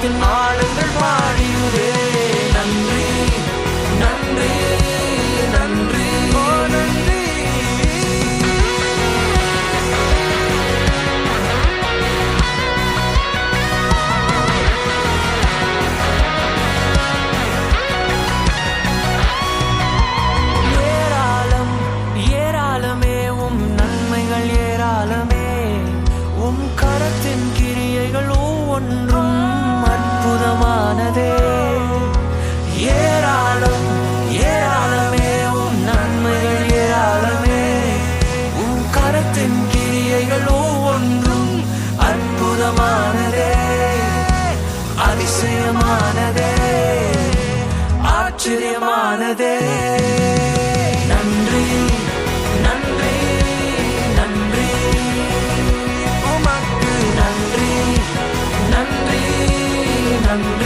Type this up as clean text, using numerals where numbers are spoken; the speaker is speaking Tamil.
வானத்தின் ஆழங்கள் பாடியுதே நன்றி நன்றி நன்றி ஓ நன்றி. ஏராளம் ஏராளமே உம் நன்மைகள் ஏராளமே, உம் கரத்தின் கிரியைகள் ஒவ்வொன்றும் அற்புதமானதே. ஏராளம் ஏராளமே உம் நன்மைகள் ஏராளமே, உம் கரத்தின் கிரியைகள் ஒவ்வொன்றும் அற்புதமானதே, அதிசயமானதே, ஆச்சரியமானதே. நன்றி நன்றி நன்றி உமக்கு நன்றி நன்றி நன்றி.